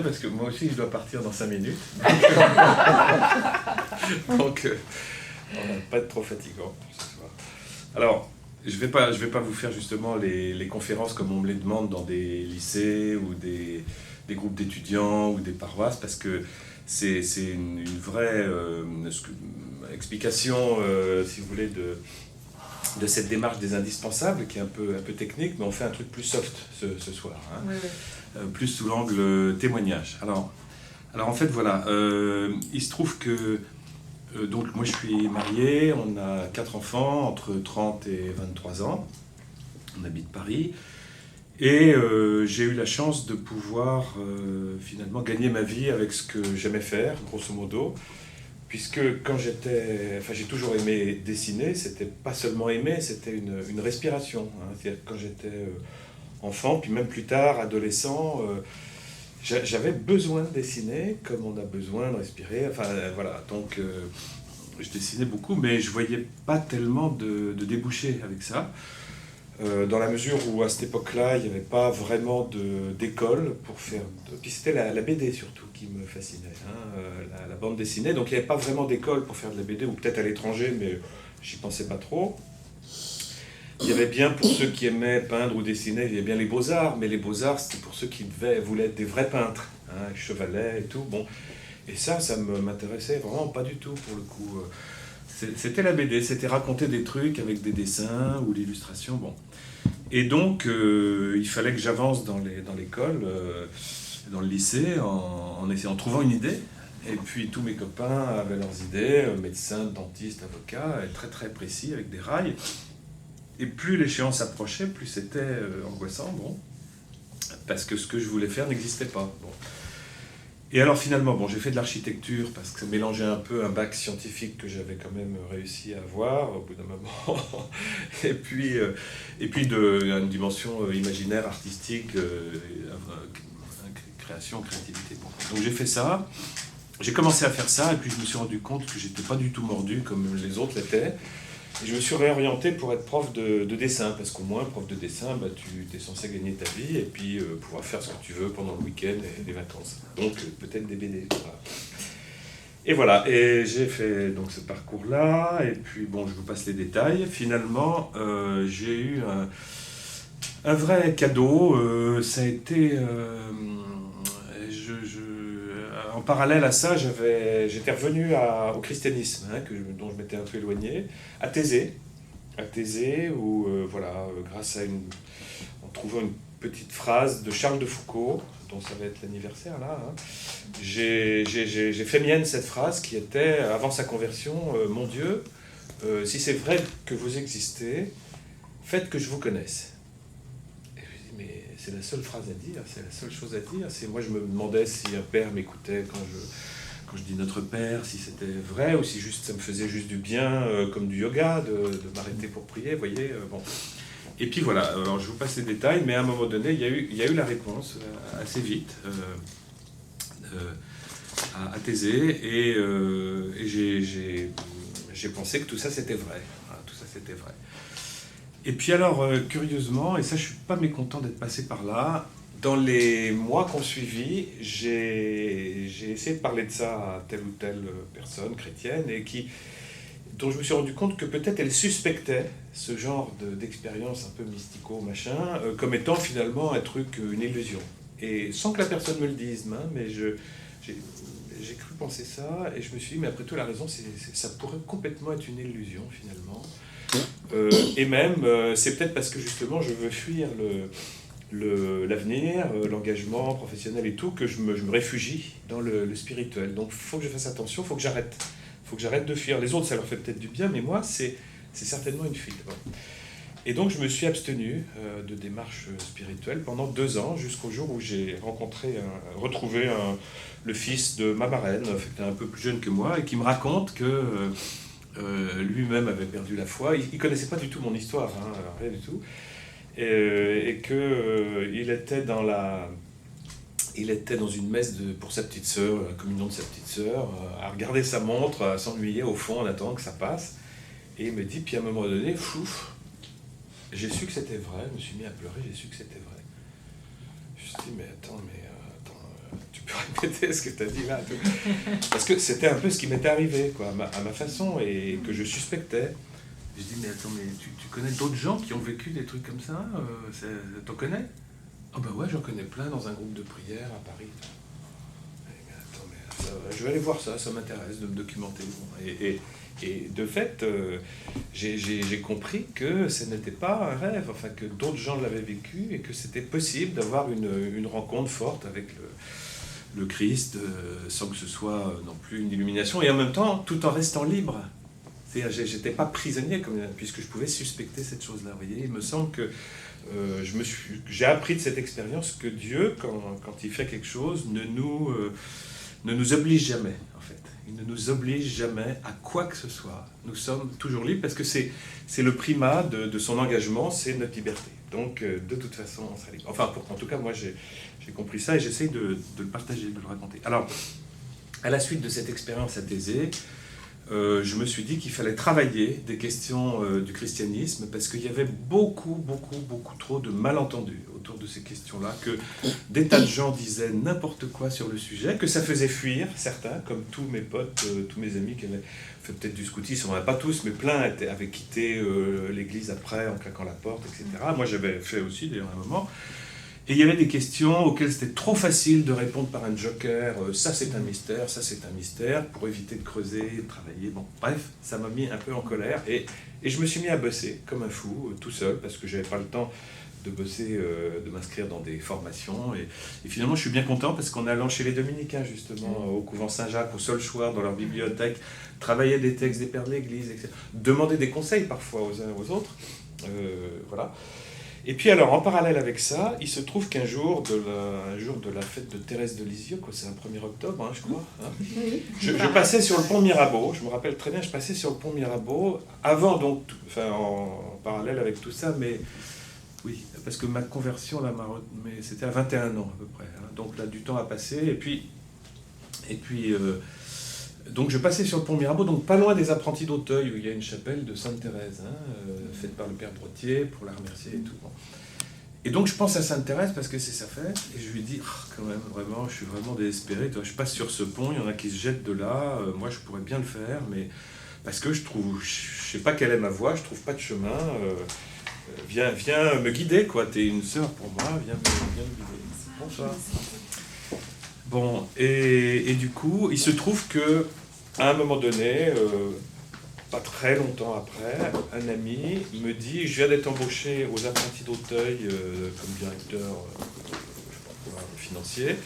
Parce que moi aussi je dois partir dans 5 minutes. Donc on va pas être trop fatigant ce soir. Alors, je vais pas vous faire justement les conférences comme on me les demande dans des lycées ou des groupes d'étudiants ou des paroisses, parce que c'est une vraie explication, si vous voulez, de cette démarche des indispensables, qui est un peu technique, mais on fait un truc plus soft ce soir, hein. Oui, oui. Plus sous l'angle témoignage. Alors en fait, voilà, il se trouve que donc moi je suis marié, on a 4 enfants, entre 30 et 23 ans, on habite Paris, et j'ai eu la chance de pouvoir finalement gagner ma vie avec ce que j'aimais faire, grosso modo, puisque quand j'ai toujours aimé dessiner, c'était pas seulement aimer, c'était une respiration, hein. C'est-à-dire que quand j'étais enfant, puis même plus tard, adolescent, j'avais besoin de dessiner, comme on a besoin de respirer, voilà, donc je dessinais beaucoup, mais je voyais pas tellement de débouchés avec ça, dans la mesure où à cette époque-là, il n'y avait pas vraiment d'école pour faire... Puis c'était la BD surtout qui me fascinait, hein, la bande dessinée, donc il n'y avait pas vraiment d'école pour faire de la BD, ou peut-être à l'étranger, mais j'y pensais pas trop. Il y avait bien, pour ceux qui aimaient peindre ou dessiner, il y avait bien les beaux-arts, mais les beaux-arts, c'était pour ceux qui voulaient être des vrais peintres, hein, chevalets et tout. Bon. Et ça m'intéressait vraiment pas du tout, pour le coup. C'était la BD, c'était raconter des trucs avec des dessins ou l'illustration. Bon. Et donc, il fallait que j'avance dans l'école, dans le lycée, en trouvant une idée. Et puis, tous mes copains avaient leurs idées, médecins, dentistes, avocats, et très très précis, avec des rails. Et plus l'échéance approchait, plus c'était angoissant, bon, parce que ce que je voulais faire n'existait pas. Bon. Et alors finalement, bon, j'ai fait de l'architecture parce que ça mélangeait un peu un bac scientifique que j'avais quand même réussi à avoir au bout d'un moment, et puis une dimension imaginaire, artistique, création, créativité. Bon. Donc j'ai fait ça, j'ai commencé à faire ça, et puis je me suis rendu compte que j'étais pas du tout mordu comme les autres l'étaient. Et je me suis réorienté pour être prof de dessin, parce qu'au moins, prof de dessin, bah, tu es censé gagner ta vie et puis pouvoir faire ce que tu veux pendant le week-end et les vacances. Donc peut-être des BD. Voilà. Et voilà, et j'ai fait donc ce parcours-là, et puis bon, je vous passe les détails. Finalement, j'ai eu un vrai cadeau. Ça a été... en parallèle à ça, j'étais revenu au christianisme, hein, dont je m'étais un peu éloigné, à Thésée, où, grâce à en trouvant une petite phrase de Charles de Foucault, dont ça va être l'anniversaire là, hein, j'ai fait mienne cette phrase qui était, avant sa conversion, mon Dieu, si c'est vrai que vous existez, faites que je vous connaisse. Mais c'est la seule phrase à dire, c'est la seule chose à dire. Moi, je me demandais si un père m'écoutait quand je dis notre père, si c'était vrai ou si juste ça me faisait juste du bien, comme du yoga, de m'arrêter pour prier, vous voyez. Bon. Et puis voilà, alors je vous passe les détails, mais à un moment donné, il y a eu la réponse assez vite à Thésée, et j'ai pensé que tout ça c'était vrai. Voilà, tout ça c'était vrai. Et puis alors, curieusement, et ça je suis pas mécontent d'être passé par là, dans les mois qu'on suivit, j'ai essayé de parler de ça à telle ou telle personne chrétienne, dont je me suis rendu compte que peut-être elle suspectait ce genre d'expérience un peu mystico, machin, comme étant finalement un truc, une illusion. Et sans que la personne me le dise, hein, mais j'ai cru penser ça, et je me suis dit, mais après tout, la raison, ça pourrait complètement être une illusion finalement. Et même, c'est peut-être parce que justement je veux fuir l'avenir, l'engagement professionnel et tout, que je me réfugie dans le spirituel. Donc il faut que je fasse attention, il faut que j'arrête de fuir. Les autres, ça leur fait peut-être du bien, mais moi, c'est certainement une fuite. Bon. Et donc je me suis abstenu de démarche spirituelle pendant 2 ans, jusqu'au jour où j'ai retrouvé le fils de ma marraine, qui était un peu plus jeune que moi, et qui me raconte que... lui-même avait perdu la foi. Il ne connaissait pas du tout mon histoire, hein, rien du tout. Et qu'il était il était dans une messe pour sa petite sœur, la communion de sa petite sœur, à regarder sa montre, à s'ennuyer au fond en attendant que ça passe. Et il me dit, puis à un moment donné, fouf, j'ai su que c'était vrai, je me suis mis à pleurer, j'ai su que c'était vrai. Je me suis dit, mais attends, tu peux répéter ce que tu as dit là. Parce que c'était un peu ce qui m'était arrivé, quoi, à ma façon, et que je suspectais. Je dis, mais attends, mais tu connais d'autres gens qui ont vécu des trucs comme ça? T'en connais? Ah bah ouais, j'en connais plein dans un groupe de prière à Paris. Mais attends, mais je vais aller voir ça, ça m'intéresse de me documenter. Bon, et de fait, j'ai compris que ce n'était pas un rêve, enfin que d'autres gens l'avaient vécu et que c'était possible d'avoir une rencontre forte avec le Christ, sans que ce soit non plus une illumination, et en même temps tout en restant libre. C'est-à-dire, j'étais pas prisonnier, puisque je pouvais suspecter cette chose-là. Vous voyez, il me semble que j'ai appris de cette expérience que Dieu, quand il fait quelque chose, ne nous oblige jamais, en fait. Il ne nous oblige jamais à quoi que ce soit. Nous sommes toujours libres, parce que c'est le primat de son engagement, c'est notre liberté. Donc, de toute façon, on sera libre. Enfin, en tout cas, moi, j'ai compris ça, et j'essaye de le partager, de le raconter. Alors, à la suite de cette expérience à Thésée, je me suis dit qu'il fallait travailler des questions du christianisme, parce qu'il y avait beaucoup trop de malentendus autour de ces questions-là, que des tas de gens disaient n'importe quoi sur le sujet, que ça faisait fuir certains, comme tous mes potes, tous mes amis qui avaient fait peut-être du scoutisme, pas tous, mais plein avaient quitté l'église après en claquant la porte, etc. Moi j'avais fait aussi d'ailleurs à un moment. Et il y avait des questions auxquelles c'était trop facile de répondre par un joker, ça c'est un mystère, pour éviter de creuser, de travailler. Bon, bref, ça m'a mis un peu en colère, et je me suis mis à bosser comme un fou, tout seul, parce que j'avais pas le temps de bosser, de m'inscrire dans des formations. Et finalement, je suis bien content, parce qu'en allant chez les Dominicains, justement, au couvent Saint-Jacques, au Solchoir, dans leur bibliothèque, travailler des textes des pères de l'Église, etc., demander des conseils parfois aux uns et aux autres, voilà. Et puis alors, en parallèle avec ça, il se trouve qu'un jour de la fête de Thérèse de Lisieux, quoi, c'est un 1er octobre, hein, je crois. Hein, je passais sur le pont Mirabeau, je me rappelle très bien, je passais sur le pont Mirabeau, avant donc, enfin en parallèle avec tout ça, mais oui, parce que ma conversion, là, c'était à 21 ans à peu près. Hein, donc là, du temps a passé, et puis donc je passais sur le pont Mirabeau, donc pas loin des Apprentis d'Auteuil, où il y a une chapelle de Sainte-Thérèse, hein, faite par le père Brottier pour la remercier et tout. Bon. Et donc je pense à Sainte-Thérèse parce que c'est sa fête, et je lui dis, quand même, vraiment, je suis vraiment désespéré. Je passe sur ce pont, il y en a qui se jettent de là, moi je pourrais bien le faire, mais parce que je sais pas quelle est ma voie, je trouve pas de chemin, viens me guider, quoi, t'es une sœur pour moi, viens me guider. Bonsoir. Bon, et du coup, il se trouve que à un moment donné, pas très longtemps après, un ami me dit, je viens d'être embauché aux Apprentis d'Auteuil comme directeur financier.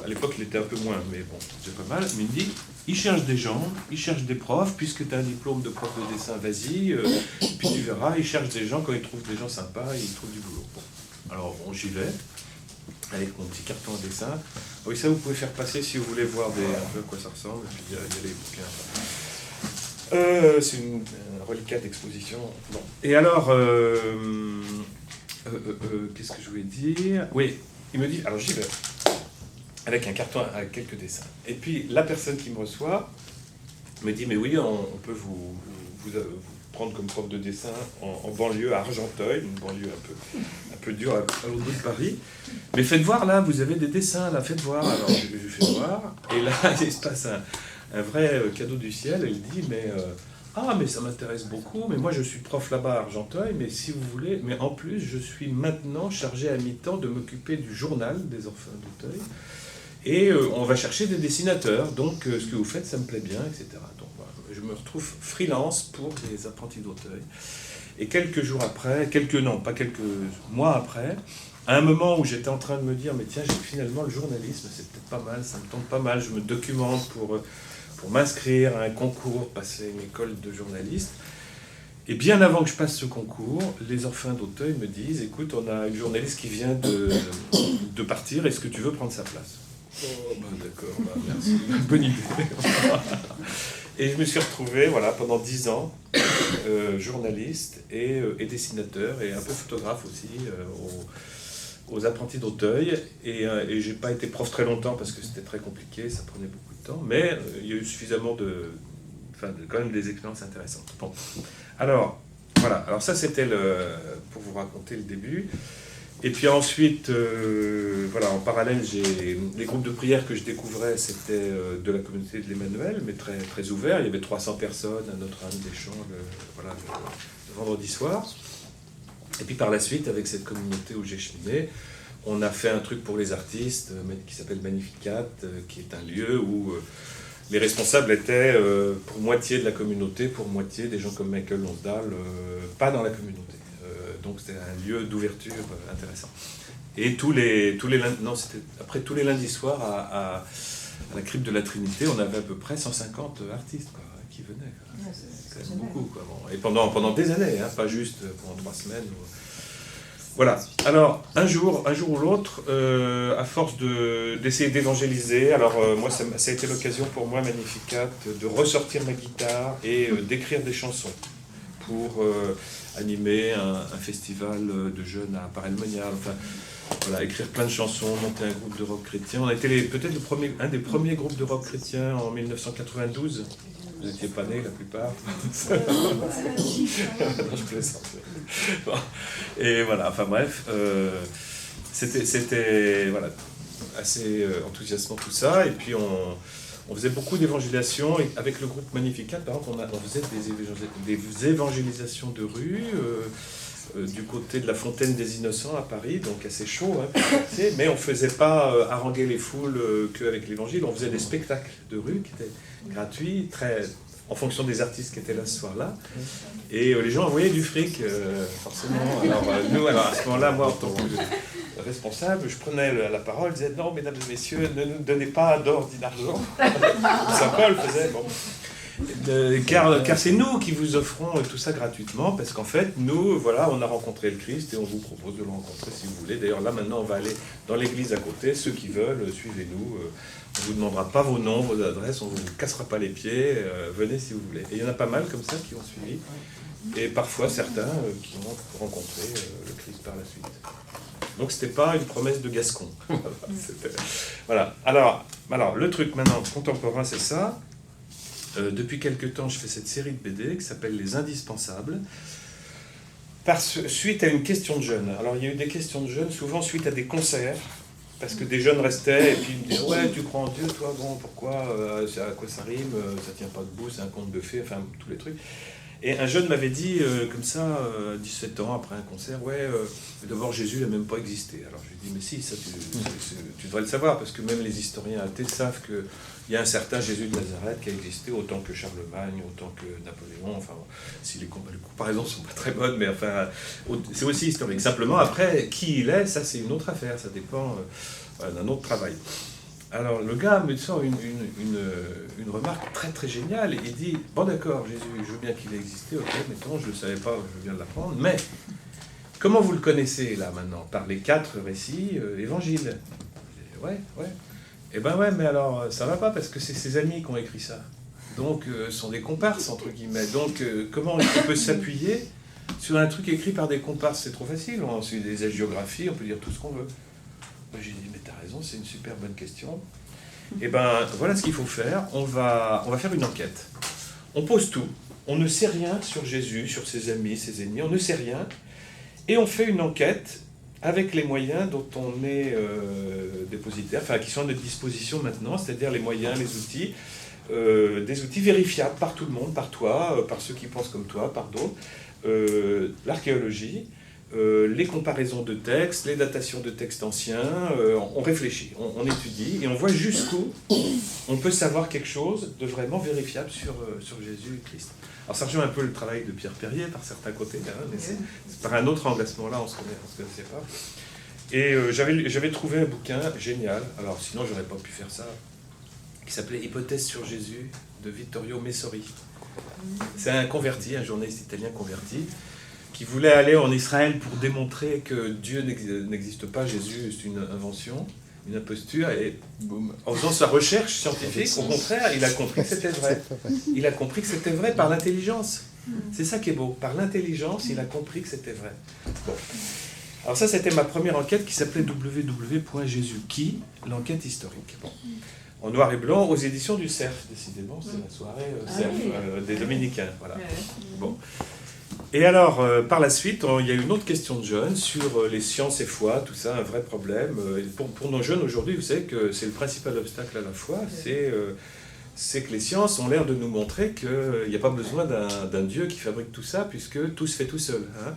À l'époque, il était un peu moins, mais bon, c'est pas mal. Mais il me dit, il cherche des gens, il cherche des profs, puisque tu as un diplôme de prof de dessin, vas-y, puis tu verras, il cherche des gens, quand il trouve des gens sympas, il trouve du boulot. Bon. Alors, bon, j'y vais, avec mon petit carton à dessin. Oui, ça, vous pouvez faire passer si vous voulez voir un peu à quoi ça ressemble, et puis il y a les bouquins. C'est un reliquat d'exposition. Bon. Et alors, qu'est-ce que je voulais dire? Oui, il me dit, alors j'y vais, avec un carton avec quelques dessins. Et puis la personne qui me reçoit me dit, mais oui, on peut vous prendre comme prof de dessin en banlieue à Argenteuil, une banlieue un peu dure à l'autre bout de Paris. Mais faites voir, là, vous avez des dessins, là, faites voir. Alors je fais voir, et là, il se passe un vrai cadeau du ciel. Elle dit, mais ça m'intéresse beaucoup, mais moi je suis prof là-bas à Argenteuil, mais si vous voulez, mais en plus je suis maintenant chargé à mi-temps de m'occuper du journal des orphelins d'Auteuil, et on va chercher des dessinateurs, donc ce que vous faites ça me plaît bien, etc. Donc voilà, je me retrouve freelance pour les Apprentis d'Auteuil. Et quelques mois après, à un moment où j'étais en train de me dire, mais tiens, finalement le journalisme c'est peut-être pas mal, ça me tente pas mal, je me documente pour m'inscrire à un concours, passer une école de journaliste. Et bien avant que je passe ce concours, les orphelins d'Auteuil me disent, écoute, on a une journaliste qui vient de partir, est-ce que tu veux prendre sa place? Oh, d'accord, merci, bonne idée. Et je me suis retrouvé, voilà, pendant 10 ans, journaliste et dessinateur, et un peu photographe aussi, aux Apprentis d'Auteuil, et j'ai pas été prof très longtemps parce que c'était très compliqué, ça prenait beaucoup de temps, mais il y a eu suffisamment quand même des expériences intéressantes. Bon, alors voilà, alors ça c'était pour vous raconter le début. Et puis ensuite, voilà, en parallèle, les groupes de prière que je découvrais, c'était de la communauté de l'Emmanuel, mais très, très ouvert. Il y avait 300 personnes à Notre-Dame-des-Champs voilà, le vendredi soir. Et puis par la suite, avec cette communauté où j'ai cheminé, on a fait un truc pour les artistes qui s'appelle Magnificat, qui est un lieu où les responsables étaient pour moitié de la communauté, pour moitié des gens comme Michael Lonsdale, pas dans la communauté. Donc c'était un lieu d'ouverture intéressant. Et tous les lundis soirs à la crypte de la Trinité, on avait à peu près 150 artistes quoi, qui venaient. Quoi. C'est quand même beaucoup. Quoi. Bon. Et pendant des années, hein, pas juste pendant 3 semaines. Voilà. Alors, un jour ou l'autre, à force d'essayer d'évangéliser, alors moi, ça a été l'occasion pour moi, Magnificat, de ressortir ma guitare et d'écrire des chansons pour animer un festival de jeunes à Paray-le-Monial, enfin, voilà, écrire plein de chansons, monter un groupe de rock chrétien. On a été peut-être un des premiers groupes de rock chrétien en 1992. Vous n'étiez pas nés, la plupart. Non, je plaisante. Bon. Et voilà, enfin bref, c'était voilà, assez enthousiasmant tout ça. Et puis on faisait beaucoup d'évangélisation. Et avec le groupe Magnificat, par exemple, on faisait des évangélisations de rue du côté de la Fontaine des Innocents à Paris, donc assez chaud, hein, mais on ne faisait pas haranguer les foules qu'avec l'évangile. On faisait des spectacles de rue qui étaient gratuits, en fonction des artistes qui étaient là ce soir-là. Et les gens envoyaient du fric, forcément. Alors à ce moment-là, moi, en tant que responsable, je prenais la parole, je disais « Non, mesdames et messieurs, ne nous donnez pas d'or ni d'argent. » Saint-Paul faisait, bon. Car c'est nous qui vous offrons tout ça gratuitement, parce qu'en fait, nous, voilà, on a rencontré le Christ et on vous propose de le rencontrer si vous voulez. D'ailleurs, là, maintenant, on va aller dans l'église à côté. Ceux qui veulent, suivez-nous. On ne vous demandera pas vos noms, vos adresses, on ne vous cassera pas les pieds. Venez si vous voulez. Et il y en a pas mal comme ça qui ont suivi. Et parfois, certains qui ont rencontré le Christ par la suite. Donc, ce n'était pas une promesse de Gascon. Voilà. Alors, le truc maintenant contemporain, c'est ça. Depuis quelque temps, je fais cette série de BD qui s'appelle Les Indispensables, suite à une question de jeunes. Alors, il y a eu des questions de jeunes, souvent suite à des concerts, parce que des jeunes restaient et puis ils me disaient « Ouais, tu crois en Dieu, toi, bon, pourquoi à quoi ça rime, ça tient pas debout, c'est un conte de fées, enfin, tous les trucs. » Et un jeune m'avait dit, comme ça, 17 ans après un concert, « Ouais, d'abord, Jésus n'a même pas existé. » Alors, je lui ai dit « Mais si, ça, tu devrais le savoir, parce que même les historiens athées savent que il y a un certain Jésus de Nazareth qui a existé autant que Charlemagne, autant que Napoléon. Enfin, si les comparaisons ne sont pas très bonnes, mais enfin, c'est aussi historique. Simplement, après, qui il est, ça c'est une autre affaire, ça dépend d'un autre travail. Alors, le gars me sort une remarque très très géniale. Il dit, bon d'accord, Jésus, je veux bien qu'il ait existé, ok, mettons, je ne le savais pas, je viens de l'apprendre, mais comment vous le connaissez là maintenant? Par les 4 récits évangiles. Ouais. Eh ben ouais, mais alors ça va pas parce que c'est ses amis qui ont écrit ça. Donc ce sont des comparses entre guillemets. Donc comment on peut s'appuyer sur un truc écrit par des comparses? C'est trop facile. On suit des hagiographies, on peut dire tout ce qu'on veut. Moi j'ai dit mais t'as raison, c'est une super bonne question. Eh ben voilà ce qu'il faut faire. On va faire une enquête. On pose tout. On ne sait rien sur Jésus, sur ses amis, ses ennemis. On ne sait rien. Et on fait une enquête avec les moyens dont on est dépositaire, enfin qui sont à notre disposition maintenant, c'est-à-dire les moyens, les outils, des outils vérifiables par tout le monde, par toi, par ceux qui pensent comme toi, par d'autres, l'archéologie, les comparaisons de textes, les datations de textes anciens, on réfléchit, on étudie, et on voit jusqu'où on peut savoir quelque chose de vraiment vérifiable sur Jésus et Christ. Alors ça rejoint un peu le travail de Pierre Perrier par certains côtés, hein, mais c'est par un autre angle à ce moment-là, on ne se connaissait pas. Et j'avais trouvé un bouquin génial, alors sinon j'aurais pas pu faire ça, qui s'appelait Hypothèse sur Jésus de Vittorio Messori. C'est un converti, un journaliste italien converti, qui voulait aller en Israël pour démontrer que Dieu n'existe pas, Jésus c'est une invention, une imposture, et boum, en faisant sa recherche scientifique, au contraire, il a compris que c'était vrai. Il a compris que c'était vrai par l'intelligence. C'est ça qui est beau. Par l'intelligence, il a compris que c'était vrai. Bon. Alors ça, c'était ma première enquête qui s'appelait www.jésus-qui, l'enquête historique. Bon. En noir et blanc, aux éditions du Cerf, décidément, c'est la soirée Cerf, des Dominicains. Voilà. Bon. Et alors, par la suite, il y a eu une autre question de jeunes sur les sciences et foi, tout ça, un vrai problème. Et pour nos jeunes aujourd'hui, vous savez que c'est le principal obstacle à la foi, c'est que les sciences ont l'air de nous montrer qu'il n'y a pas besoin d'un Dieu qui fabrique tout ça, puisque tout se fait tout seul. Hein.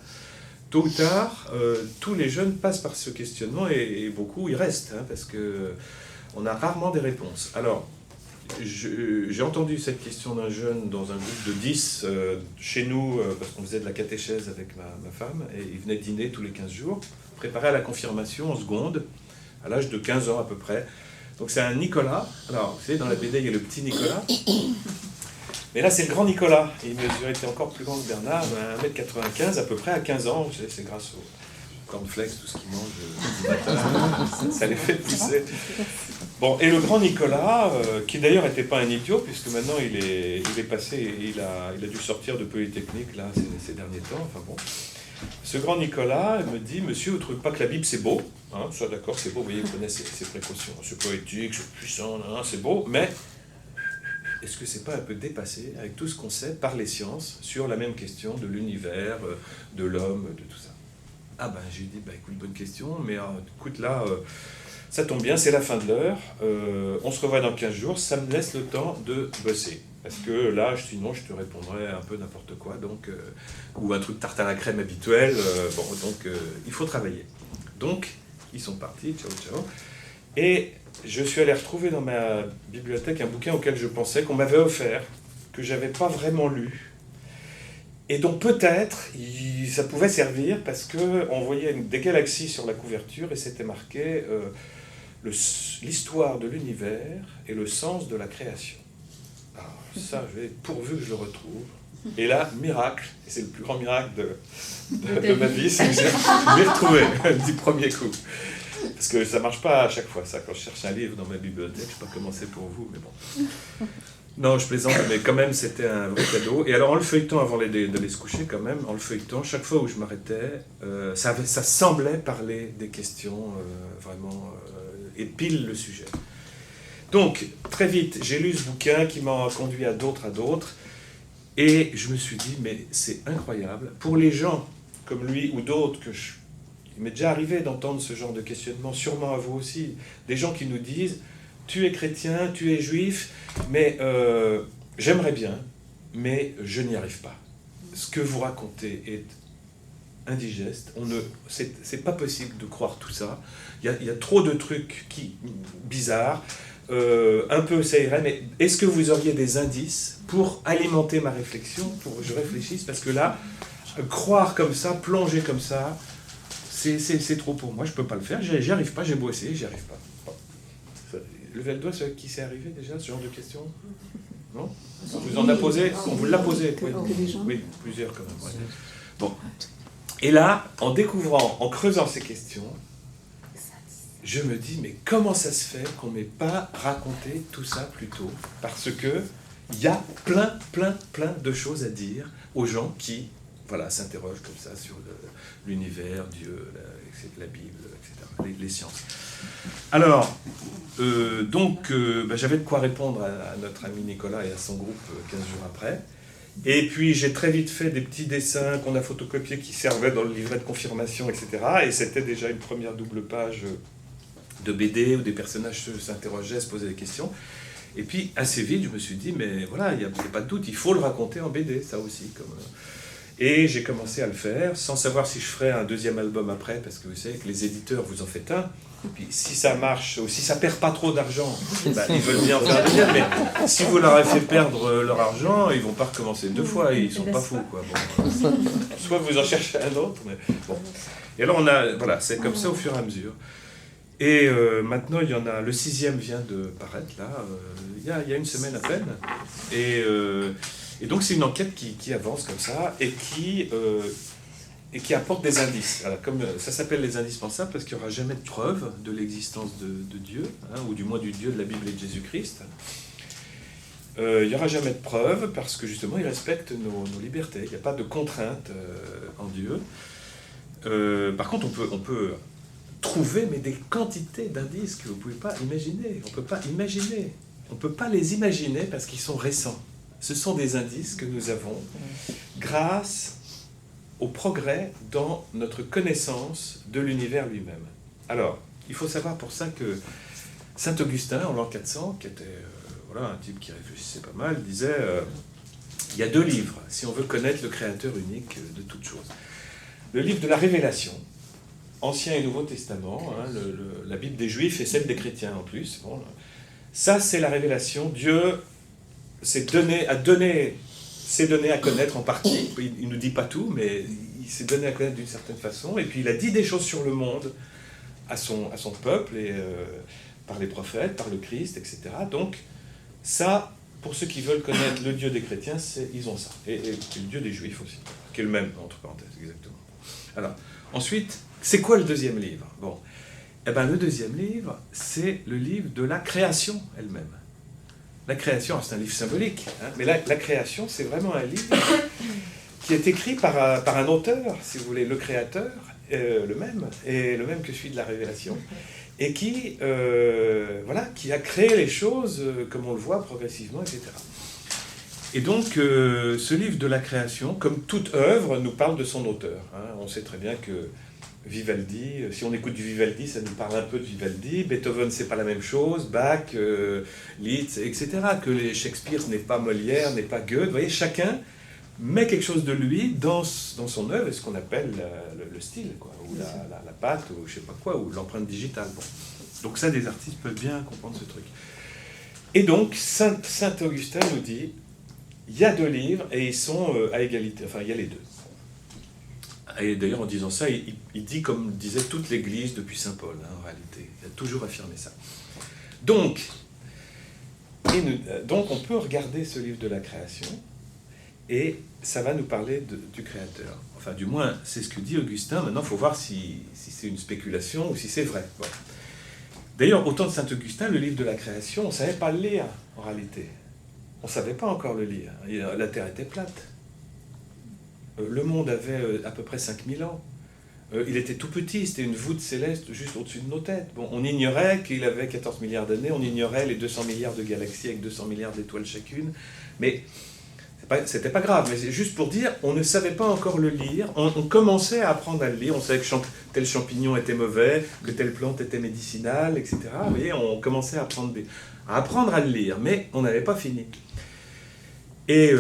Tôt ou tard, tous les jeunes passent par ce questionnement et beaucoup y restent, hein, parce qu'on a rarement des réponses. Alors, j'ai entendu cette question d'un jeune dans un groupe de 10 chez nous, parce qu'on faisait de la catéchèse avec ma femme, et il venait dîner tous les 15 jours, préparé à la confirmation en seconde, à l'âge de 15 ans à peu près. Donc c'est un Nicolas. Alors, vous savez, dans la BD, il y a le petit Nicolas. Mais là, c'est le grand Nicolas. Il était encore plus grand que Bernard, 1m95 à peu près à 15 ans. Vous savez, c'est grâce au cornflakes, tout ce qu'ils mangent du matin, ça les fait pousser. Bon, et le grand Nicolas, qui d'ailleurs n'était pas un idiot, puisque maintenant il est passé, il a dû sortir de Polytechnique là, ces derniers temps, enfin bon. Ce grand Nicolas me dit, monsieur, vous ne trouvez pas que la Bible c'est beau, hein, ça d'accord, c'est beau, vous voyez, il connaît ses précautions, c'est poétique, c'est puissant, c'est beau, mais est-ce que c'est pas un peu dépassé avec tout ce qu'on sait par les sciences sur la même question de l'univers, de l'homme, de tout ça? Ah ben, j'ai dit, écoute, bonne question, mais écoute, là, ça tombe bien, c'est la fin de l'heure, on se revoit dans 15 jours, ça me laisse le temps de bosser. Parce que là, sinon, je te répondrais un peu n'importe quoi, donc, ou un truc tarte à la crème habituel, donc il faut travailler. Donc, ils sont partis, ciao, ciao. Et je suis allé retrouver dans ma bibliothèque un bouquin auquel je pensais qu'on m'avait offert, que je n'avais pas vraiment lu, et donc peut-être ça pouvait servir parce qu'on voyait des galaxies sur la couverture et c'était marqué l'histoire de l'univers et le sens de la création. Alors ça, pourvu que je le retrouve. Et là, miracle, et c'est le plus grand miracle de ma vie, c'est que je l'ai retrouvé du premier coup. Parce que ça ne marche pas à chaque fois, ça. Quand je cherche un livre dans ma bibliothèque, je ne sais pas comment c'est pour vous, mais bon. Non, je plaisante, mais quand même, c'était un vrai cadeau. Et alors, en le feuilletant, avant d'aller se coucher, quand même, en le feuilletant, chaque fois où je m'arrêtais, ça semblait parler des questions, vraiment, et pile le sujet. Donc, très vite, j'ai lu ce bouquin qui m'a conduit à d'autres, et je me suis dit, mais c'est incroyable. Pour les gens comme lui ou d'autres, il m'est déjà arrivé d'entendre ce genre de questionnement, sûrement à vous aussi, des gens qui nous disent, tu es chrétien, tu es juif, mais j'aimerais bien, mais je n'y arrive pas. Ce que vous racontez est indigeste, c'est pas possible de croire tout ça, il y a trop de trucs bizarres, un peu ça irait, mais est-ce que vous auriez des indices pour alimenter ma réflexion, pour que je réfléchisse, parce que là, croire comme ça, plonger comme ça, c'est trop pour moi, je peux pas le faire, j'y arrive pas, j'ai beau essayer, j'y arrive pas. Levez le doigt, ceux qui c'est arrivé déjà, ce genre de questions? Non? On vous en a posé? On vous l'a posé? Oui, plusieurs quand même. Ouais. Bon. Et là, en découvrant, en creusant ces questions, je me dis, mais comment ça se fait qu'on ne m'ait pas raconté tout ça plus tôt? Parce que il y a plein de choses à dire aux gens qui s'interrogent comme ça sur l'univers, Dieu, la Bible, etc., les sciences. Alors, j'avais de quoi répondre à notre ami Nicolas et à son groupe 15 jours après. Et puis j'ai très vite fait des petits dessins qu'on a photocopiés qui servaient dans le livret de confirmation, etc. Et c'était déjà une première double page de BD où des personnages s'interrogeaient, se posaient des questions. Et puis assez vite, je me suis dit, mais voilà, il n'y a pas de doute, il faut le raconter en BD, ça aussi. Et j'ai commencé à le faire, sans savoir si je ferais un deuxième album après, parce que vous savez que les éditeurs, vous en faites un. Et puis si ça marche, ou si ça perd pas trop d'argent, ils veulent bien en faire un deuxième, mais si vous leur avez fait perdre leur argent, ils vont pas recommencer deux fois, ils sont pas fous, quoi. Bon, soit vous en cherchez un autre, mais bon. Et alors c'est comme ça au fur et à mesure. Et maintenant, il y en a, le 6e vient de paraître, là, il y a une semaine à peine. Et donc c'est une enquête qui avance comme ça, et qui apporte des indices. Alors, comme ça s'appelle les indispensables, parce qu'il n'y aura jamais de preuve de l'existence de Dieu, ou du moins du Dieu de la Bible et de Jésus-Christ. Il n'y aura jamais de preuve, parce que justement, il respecte nos libertés. Il n'y a pas de contrainte en Dieu. Par contre, on peut trouver des quantités d'indices que vous ne pouvez pas imaginer. On ne peut pas les imaginer parce qu'ils sont récents. Ce sont des indices que nous avons grâce au progrès dans notre connaissance de l'univers lui-même. Alors, il faut savoir pour ça que saint Augustin, en l'an 400, qui était voilà, un type qui réfléchissait pas mal, disait il y a deux livres, si on veut connaître le créateur unique de toutes choses. Le livre de la Révélation, Ancien et Nouveau Testament, hein, la Bible des Juifs et celle des chrétiens en plus. Bon, ça, c'est la révélation. Dieu s'est donné à connaître en partie. Il ne nous dit pas tout, mais il s'est donné à connaître d'une certaine façon. Et puis il a dit des choses sur le monde à son peuple, et, par les prophètes, par le Christ, etc. Donc ça, pour ceux qui veulent connaître le Dieu des chrétiens, ils ont ça. Et le Dieu des Juifs aussi, qui est le même, entre parenthèses, exactement. Alors, ensuite, c'est quoi le deuxième livre? Bon, eh ben, le deuxième livre, c'est le livre de la création elle-même. La création, c'est un livre symbolique, hein, mais la création, c'est vraiment un livre qui est écrit par un auteur, si vous voulez, le créateur, le même que celui de la Révélation, et qui a créé les choses, comme on le voit, progressivement, etc. Et donc, ce livre de la création, comme toute œuvre, nous parle de son auteur. Hein. On sait très bien que Vivaldi, si on écoute du Vivaldi, ça nous parle un peu de Vivaldi. Beethoven, c'est pas la même chose. Bach, Liszt, etc. Que les Shakespeare n'est pas Molière, n'est pas Goethe. Vous voyez, chacun met quelque chose de lui dans son œuvre, et ce qu'on appelle le style, quoi, ou la patte, ou je sais pas quoi, ou l'empreinte digitale. Bon. Donc ça, des artistes peuvent bien comprendre ce truc. Et donc, saint Augustin nous dit, il y a deux livres, et ils sont à égalité, enfin, il y a les deux. Et d'ailleurs, en disant ça, il dit comme disait toute l'Église depuis saint Paul, hein, en réalité. Il a toujours affirmé ça. Donc, on peut regarder ce livre de la création, et ça va nous parler du Créateur. Enfin, du moins, c'est ce que dit Augustin. Maintenant, il faut voir si c'est une spéculation ou si c'est vrai. Bon. D'ailleurs, au temps de saint Augustin, le livre de la création, on ne savait pas le lire, en réalité. On ne savait pas encore le lire. La Terre était plate. Le monde avait à peu près 5000 ans. Il était tout petit, c'était une voûte céleste juste au-dessus de nos têtes. Bon, on ignorait qu'il avait 14 milliards d'années, on ignorait les 200 milliards de galaxies avec 200 milliards d'étoiles chacune, mais c'était pas grave. Mais c'est juste pour dire, on ne savait pas encore le lire, on commençait à apprendre à le lire, on savait que tel champignon était mauvais, que telle plante était médicinale, etc. Vous voyez, on commençait à apprendre à le lire, mais on n'avait pas fini. Et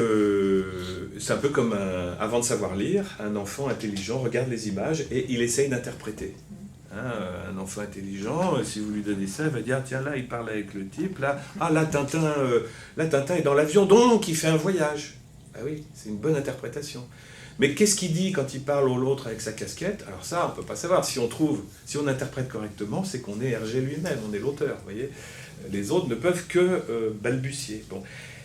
c'est un peu comme, avant de savoir lire, un enfant intelligent regarde les images et il essaye d'interpréter. Hein, un enfant intelligent, si vous lui donnez ça, il va dire, tiens, là, il parle avec le type, là, Tintin est dans l'avion, donc il fait un voyage. Ah oui, c'est une bonne interprétation. Mais qu'est-ce qu'il dit quand il parle à l'autre avec sa casquette? Alors ça, on ne peut pas savoir. Si on interprète correctement, c'est qu'on est Hergé lui-même, on est l'auteur, vous voyez. Les autres ne peuvent que balbutier. Bon.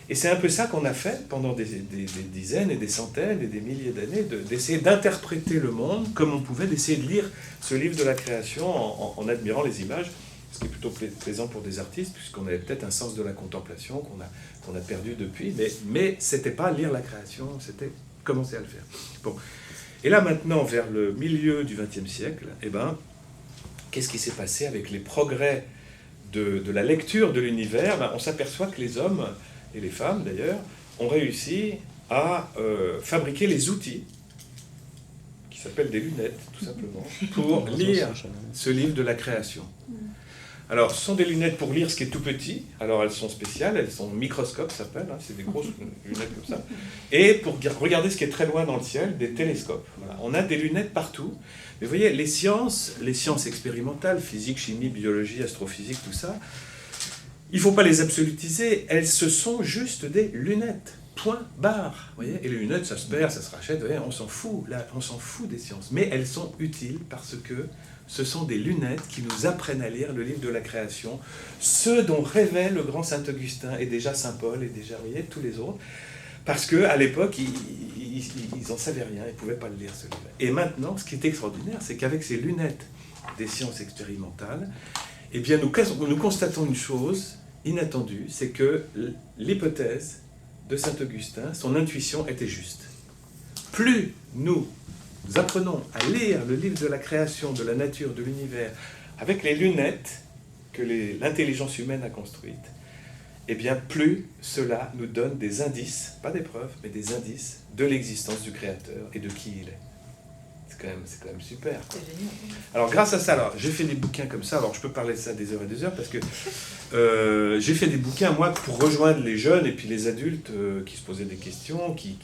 Et c'est un peu ça qu'on a fait pendant des dizaines et des centaines et des milliers d'années, d'essayer d'interpréter le monde comme on pouvait, d'essayer de lire ce livre de la création en admirant les images, ce qui est plutôt plaisant pour des artistes, puisqu'on avait peut-être un sens de la contemplation qu'on a perdu depuis, mais c'était pas lire la création, c'était commencer à le faire. Bon. Et là maintenant, vers le milieu du XXe siècle, qu'est-ce qui s'est passé avec les progrès de la lecture de l'univers? On s'aperçoit que les hommes, et les femmes d'ailleurs, ont réussi à fabriquer les outils, qui s'appellent des lunettes, tout simplement, pour lire ce livre de la création. Alors, ce sont des lunettes pour lire ce qui est tout petit, alors elles sont spéciales, elles sont microscopes, ça s'appelle, hein, c'est des grosses lunettes comme ça, et pour regarder ce qui est très loin dans le ciel, des télescopes. Voilà. On a des lunettes partout, mais vous voyez, les sciences expérimentales, physique, chimie, biologie, astrophysique, tout ça, il ne faut pas les absolutiser, ce sont juste des lunettes, point, barre. Vous voyez, et les lunettes, ça se perd, ça se rachète, vous voyez, on s'en fout, là, on s'en fout des sciences. Mais elles sont utiles parce que ce sont des lunettes qui nous apprennent à lire le livre de la création, ce dont rêvait le grand saint Augustin, et déjà saint Paul, et déjà, vous voyez, tous les autres, parce qu'à l'époque, ils n'en savaient rien, ils ne pouvaient pas le lire, ce livre. Et maintenant, ce qui est extraordinaire, c'est qu'avec ces lunettes des sciences expérimentales, eh bien, nous constatons une chose inattendue, c'est que l'hypothèse de saint Augustin, son intuition était juste. Plus nous apprenons à lire le livre de la création, de la nature, de l'univers, avec les lunettes que l'intelligence humaine a construites, eh bien, plus cela nous donne des indices, pas des preuves, mais des indices de l'existence du Créateur et de qui il est. c'est quand même super. C'est génial. Alors grâce à ça, alors, j'ai fait des bouquins comme ça, alors je peux parler de ça des heures et des heures, parce que j'ai fait des bouquins, moi, pour rejoindre les jeunes et puis les adultes qui se posaient des questions, qui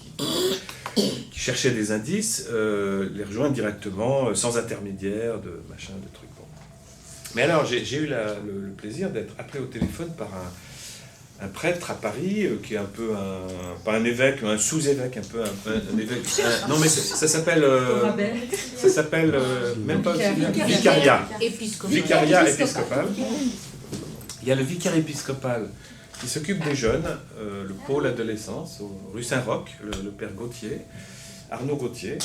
cherchaient des indices, les rejoindre directement, sans intermédiaire, de machin, de trucs. Bon. Mais alors, j'ai eu le plaisir d'être appelé au téléphone par un prêtre à Paris, qui est un peu pas un évêque, un sous-évêque, un peu un évêque. Non, mais ça s'appelle. Ça s'appelle même pas vicariat. Vicariat épiscopal. Il y a le vicariat épiscopal qui s'occupe des jeunes, le pôle adolescence, rue Saint-Roch, le père Gauthier, Arnaud Gauthier,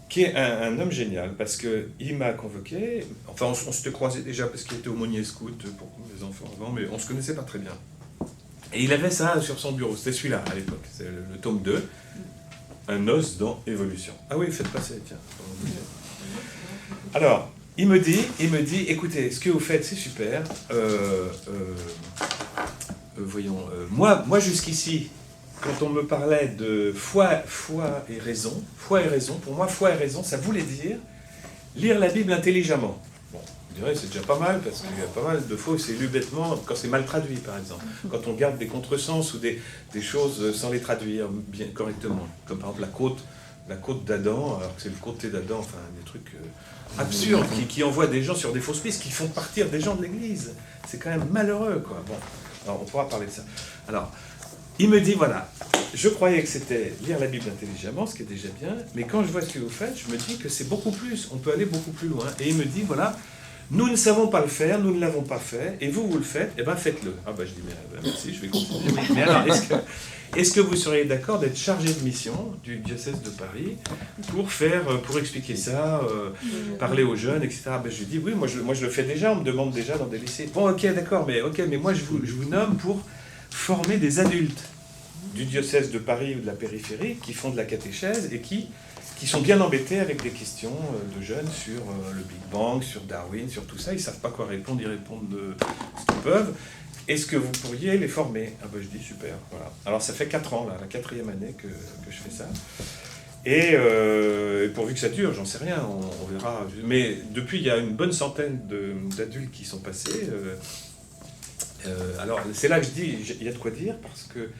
qui est un homme génial, parce qu'il m'a convoqué. Enfin, on s'était croisés déjà parce qu'il était aumônier scout pour les enfants avant, mais on ne se connaissait pas très bien. Et il avait ça sur son bureau, c'était celui-là à l'époque, c'est le tome 2, Un os dans Évolution. Ah oui, faites passer, tiens. Alors, il me dit, écoutez, ce que vous faites, c'est super. Voyons, moi jusqu'ici, quand on me parlait de foi et raison, pour moi, foi et raison, ça voulait dire lire la Bible intelligemment. Bon, je dirais c'est déjà pas mal, parce qu'il y a pas mal de fois où c'est lu bêtement, quand c'est mal traduit, par exemple. Quand on garde des contresens ou des choses sans les traduire bien correctement. Comme par exemple la côte d'Adam, alors que c'est le côté d'Adam, enfin des trucs absurdes, qui envoient des gens sur des fausses pistes, qui font partir des gens de l'église. C'est quand même malheureux, quoi. Bon, alors on pourra parler de ça. Alors, il me dit, voilà, je croyais que c'était lire la Bible intelligemment, ce qui est déjà bien, mais quand je vois ce que vous faites, je me dis que c'est beaucoup plus, on peut aller beaucoup plus loin. Et il me dit, voilà, nous ne savons pas le faire, nous ne l'avons pas fait, et vous le faites, et bien faites-le. Ah ben je dis, mais merci, je vais continuer. Oui. Mais alors, est-ce que vous seriez d'accord d'être chargé de mission du diocèse de Paris pour expliquer ça, parler aux jeunes, etc. Ben, je lui dis, oui, moi je le fais déjà, on me demande déjà dans des lycées. Bon, ok, d'accord, mais moi je vous nomme pour former des adultes du diocèse de Paris ou de la périphérie qui font de la catéchèse et qui sont bien embêtés avec des questions de jeunes sur le Big Bang, sur Darwin, sur tout ça. Ils ne savent pas quoi répondre, ils répondent de ce qu'ils peuvent. Est-ce que vous pourriez les former? Ah ben je dis super, voilà. Alors ça fait 4 ans, là, la 4e année que je fais ça. Et pourvu que ça dure, j'en sais rien, on verra. Mais depuis, il y a une bonne centaine d'adultes qui sont passés. Alors c'est là que je dis, il y a de quoi dire, parce que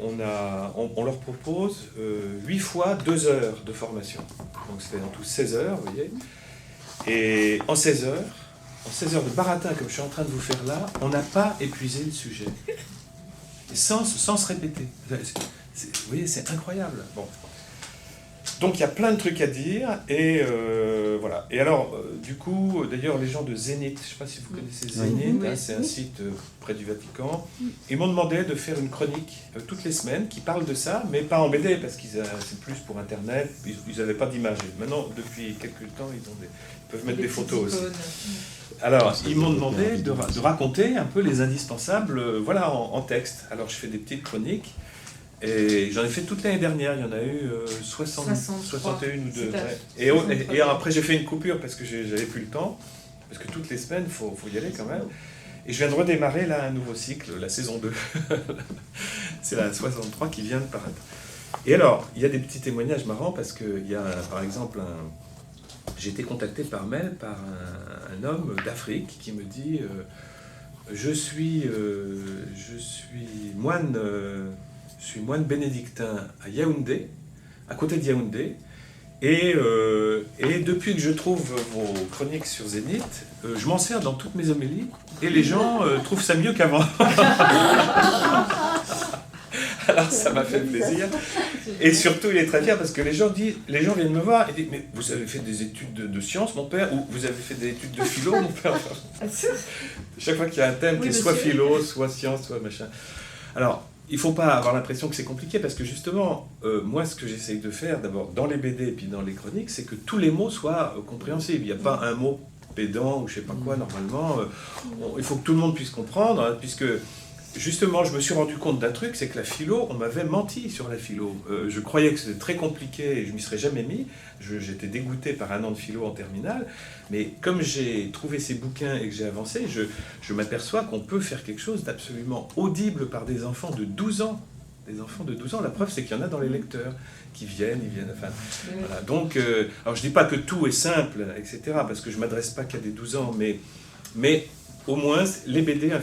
on leur propose 8 fois 2 heures de formation. Donc c'est en tout 16 heures, vous voyez. Et en 16 heures de baratin, comme je suis en train de vous faire là, on n'a pas épuisé le sujet. Sans se répéter. Vous voyez, c'est incroyable. Bon. Donc il y a plein de trucs à dire, et voilà. Et alors, du coup, d'ailleurs, les gens de Zénith, je ne sais pas si vous connaissez Zénith, hein, c'est un site près du Vatican, ils m'ont demandé de faire une chronique toutes les semaines qui parle de ça, mais pas en BD, parce que c'est plus pour Internet, ils n'avaient pas d'image. Maintenant, depuis quelques temps, ils peuvent mettre des photos aussi. Alors, ils m'ont demandé de raconter un peu les indispensables, voilà, en texte. Alors, je fais des petites chroniques. Et j'en ai fait toute l'année dernière, il y en a eu 61 ou 2. Ouais. Et après j'ai fait une coupure parce que j'avais plus le temps, parce que toutes les semaines, il faut y aller quand même. Et je viens de redémarrer là un nouveau cycle, la saison 2. C'est la 63 qui vient de paraître. Et alors, il y a des petits témoignages marrants parce qu'il y a par exemple j'ai été contacté par mail par un homme d'Afrique qui me dit je suis moine... Je suis moine bénédictin à Yaoundé, à côté de Yaoundé, et depuis que je trouve vos chroniques sur Zénith, je m'en sers dans toutes mes homélies, et les gens trouvent ça mieux qu'avant. Alors ça m'a fait plaisir, et surtout il est très fier parce que les gens viennent me voir et disent mais vous avez fait des études de sciences mon père, ou vous avez fait des études de philo mon père. Chaque fois qu'il y a un thème qui est soit philo, soit science, soit machin. Alors il ne faut pas avoir l'impression que c'est compliqué, parce que justement, moi, ce que j'essaye de faire, d'abord, dans les BD et puis dans les chroniques, c'est que tous les mots soient compréhensibles. Il n'y a pas un mot pédant ou je ne sais pas quoi, normalement. Il faut que tout le monde puisse comprendre, hein, puisque, justement, je me suis rendu compte d'un truc, c'est que la philo, on m'avait menti sur la philo. Je croyais que c'était très compliqué et je ne m'y serais jamais mis. J'étais dégoûté par 1 an de philo en terminale. Mais comme j'ai trouvé ces bouquins et que j'ai avancé, je m'aperçois qu'on peut faire quelque chose d'absolument audible par des enfants de 12 ans. des enfants de 12 ans. La preuve, c'est qu'il y en a dans les lecteurs qui viennent, enfin, voilà. Donc, alors je dis pas que tout est simple, etc., parce que je m'adresse pas qu'à des 12 ans, mais au moins, les BD